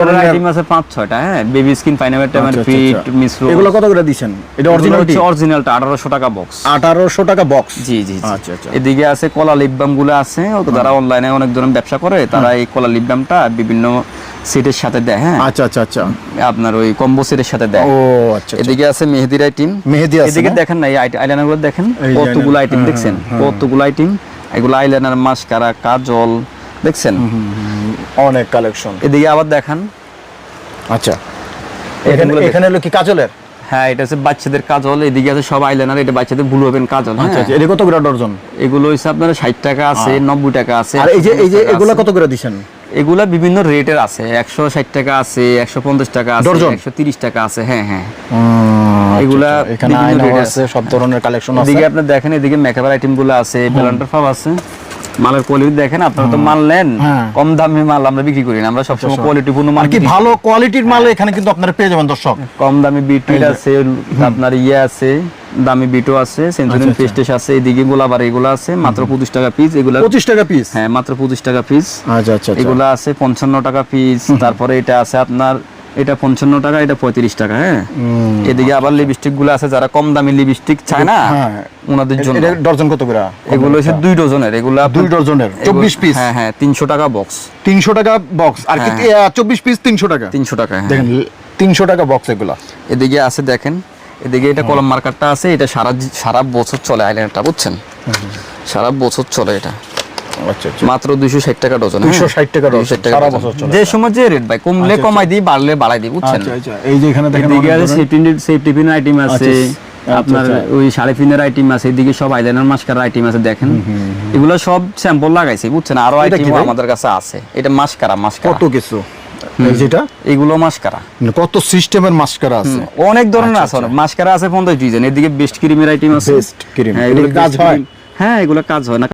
Item আছে 5-6টা। হ্যাঁ, baby skin, pineapple, টেমার fit, মিশ্র। এগুলো কত করে দিবেন? এটা অরিজিনালটি? অরিজিনালটা 1800 টাকা বক্স। 1800 টাকা বক্স। জি জি। আচ্ছা আচ্ছা। এদিকে আছে কলা লিপ বাম গুলো আছে, যারা অনলাইনে অনেক ধরনের ব্যবসা করে তারা এই কলা লিপ বামটা বিভিন্ন সেটের সাথে দেয়। হ্যাঁ, আচ্ছা আচ্ছা আচ্ছা, আপনার ওই কম্বো সেটের সাথে দেয়। ও আচ্ছা। এদিকে আছে মেহেদির আইটেম। মেহেদি আছে। এদিকে দেখেন না, এই আইলাইনার গুলো দেখেন, কতগুলো আইটেম দেখছেন, কতগুলো আইটেম। এগুলো আইলাইনার, মাস্কারা, কাজল দেখছেন, অনেক কালেকশন। এদিকে আবার দেখান। আচ্ছা, এখানে হলো কি কাজলের? হ্যাঁ, এটা হচ্ছে বাচ্চাদের কাজল। এদিকে আছে সব আইলাইনার, এটা বাচ্চাদের ব্লু ওভেন কাজল। আচ্ছা আচ্ছা, এটা কত করে ডজন? এগুলো হচ্ছে আপনার 60 টাকা আছে, 90 টাকা আছে। আর এই যে এগুলা কত করে দিবেন? এগুলা বিভিন্ন রেটের আছে, 160 টাকা আছে, 150 টাকা আছে, 130 টাকা আছে। হ্যাঁ হ্যাঁ, এগুলা এখানে আয়না আছে, সব ধরনের কালেকশন আছে। এদিকে আপনি দেখেন, এদিকে মেকআপের আইটেম গুলো আছে, ব্লেন্ডার ফাব আছে। মালের কোয়ালিটি দেখেন, আপনারা তো মাল নেন, কম দামি মাল আমরা বিক্রি করি না, আমরা সবসময় কোয়ালিটিপূর্ণ মাল। কি ভালো কোয়ালিটির মাল এখানে কিন্তু আপনারা পেয়ে যাবেন দর্শক। কম দামি বিটুইট আছে, আপনার আছে, দামি বিটো আছে, সেঞ্চুরিয়ান পেস্টেস আছে। এদিকে গোলাবার এগুলো আছে মাত্র 25 টাকা পিস। এগুলো 25 টাকা পিস? হ্যাঁ, মাত্র 25 টাকা পিস। আচ্ছা আচ্ছা। এগুলো আছে 55 টাকা পিস। তারপরে এটা আছে আপনার, এটা 55 টাকা, এটা 35 টাকা। হ্যাঁ, এদিকে আবার লিপস্টিক গুলো আছে, যারা কম দামি লিপস্টিক চায় না ওনাদের জন্য। এটা ডজন কত করে? এগুলো হচ্ছে 2 ডজনের। এগুলো 2 ডজনের 24 পিস? হ্যাঁ হ্যাঁ, 300 টাকা বক্স। 300 টাকা বক্স। আর কি 24 পিস 300 টাকা? 300 টাকা। দেখেন 300 টাকা বক্স এগুলা। এদিকে আছে দেখেন, এদিকে এটা কলম মার্কারটা আছে, এটা সারা বছর চলে আইলাইনারটা, বুঝছেন, সারা বছর চলে এটা। আচ্ছা আচ্ছা, মাত্র 260 টাকা ডজন। 260 টাকা ডজন, সারা বছর চলে। যে সময় যে রেট ভাই, কমলে কমাই দিই, বাড়লে বাড়াই দিই, বুঝছেন। আচ্ছা আচ্ছা, এই যে এখানে দেখেন এদিকে আছে সেফটি পিন আইটেম আছে, আপনার ওই শাড়ি পিনের আইটেম আছে। এদিকে সব আইলাইনার, মাস্কারা আইটেম আছে। দেখেন এগুলো সব স্যাম্পল লাগাইছে, বুঝছেন। আরো আইটেম আমাদের কাছে আছে। এটা মাস্কারা কত কিছু, যেটা এগুলো মাস্কারা, কত সিস্টেমের মাস্কারা আছে, অনেক ধরনের আছে। মাস্কারা আছে 50 ডিজাইন। এদিকে বেস্ট ক্রিমের আইটেম আছে। বেস্ট ক্রিম, এগুলো কাজ হয়? হ্যাঁ, এগুলো কাজ হয় না।